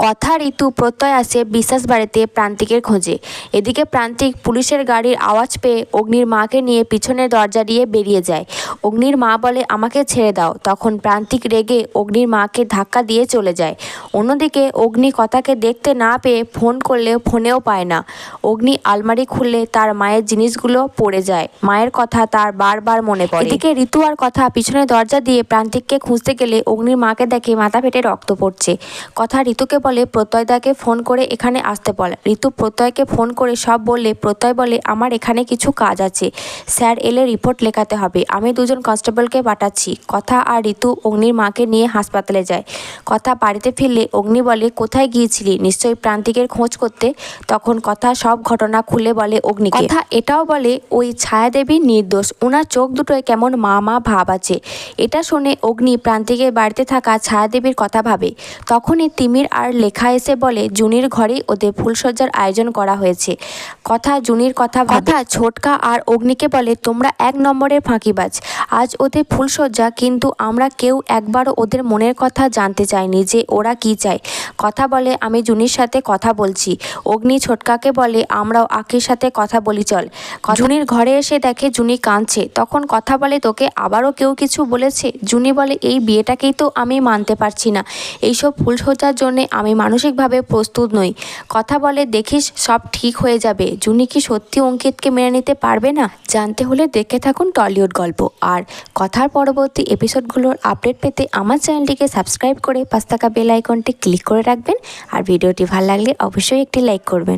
কথা ঋতু প্রত্যয় আসে বিশ্বাস বাড়িতে প্রান্তিকের খোঁজে। এদিকে প্রান্তিক পুলিশের গাড়ির আওয়াজ পেয়ে অগ্নির মাকে নিয়ে পিছনের দরজা দিয়ে বেরিয়ে যায়। অগ্নির মা বলে আমাকে ছেড়ে দাও। তখন প্রান্তিক রেগে অগ্নির মাকে ধাক্কা দিয়ে চলে যায়। অন্যদিকে অগ্নি কথাকে দেখতে না পেয়ে ফোন করলে ফোনেও পায় না। অগ্নি আলমারি খুললে তার মায়ের জিনিসগুলো পড়ে যায়। মায়ের কথা তার বারবার মনে পড়ে। এদিকে ঋতু আর কথা পিছনের দরজা দিয়ে প্রান্তিককে খুঁজতে গেলে অগ্নির মাকে দেখে মাথা ফেটে রক্ত পড়ছে। কথা ঋতুকে বলে প্রত্যয়দাকে ফোন করে এখানে আসতে বলে। ঋতু প্রত্যয়কে ফোন করে সব বললে প্রত্যয় বলে আমার এখানে কিছু কাজ আছে, স্যার এলে রিপোর্ট লেখাতে হবে, আমি দুজন কনস্টেবলকে পাঠাচ্ছি। কথা আর ঋতু অগ্নির মাকে নিয়ে হাসপাতালে যায়। কথা বাড়িতে ফিরলে অগ্নি বলে কোথায় গিয়েছিলি, নিশ্চয়ই প্রান্তিকের খোঁজ করতে। তখন কথা সব ঘটনা খুলে বলে অগ্নিকে। কথা এটাও বলে ওই ছায়াদেবী নির্দোষ, ওনার চোখ দুটোয় কেমন মা মা ভাব আছে। এটা শুনে অগ্নি প্রান্তিকের বাড়িতে থাকা ছায়াদেবীর কথা ভাবে। তখনই তিমির আর লেখা এসে বলে জুনির ঘরেই ওদের ফুলসজ্জার আয়োজন করা হয়েছে। কথা জুনির কথা ছোটকা আর অগ্নিকে বলে তোমরা 1 নম্বরের ফাঁকিবাজ। আজ ওদের ফুলসজ্জা, কিন্তু আমরা কেউ একবারও ওদের মনের কথা জানতে চাইনি যে ওরা কি চায়। কথা বলে আমি জুনির সাথে কথা বলছি। অগ্নি ছোটকাকে বলে আমরাও আখির সাথে কথা বলি চল। জুনির ঘরে এসে দেখে জুনি কাঁদছে। তখন কথা বলে তোকে আবারও কেউ কিছু বলেছে? জুনি বলে এই বিয়েটাকেই তো আমি মানতে পারছি না, এইসব ফুলসজ্জার জন্যে আমি মানসিকভাবে প্রস্তুত নই। কথা বলে দেখিস সব ঠিক হয়ে যাবে। জুনি কি সত্যি অঙ্কিতকে মেনে নিতে পারবে না? জানতে হলে দেখে থাকুন টলিউড গল্প। আর কথার পরবর্তী এপিসোডগুলোর আপডেট পেতে আমার চ্যানেলটিকে সাবস্ক্রাইব করে পাশে থাকা বেল আইকনটি ক্লিক করে রাখবেন। আর ভিডিওটি ভালো লাগলে অবশ্যই একটি লাইক করবেন।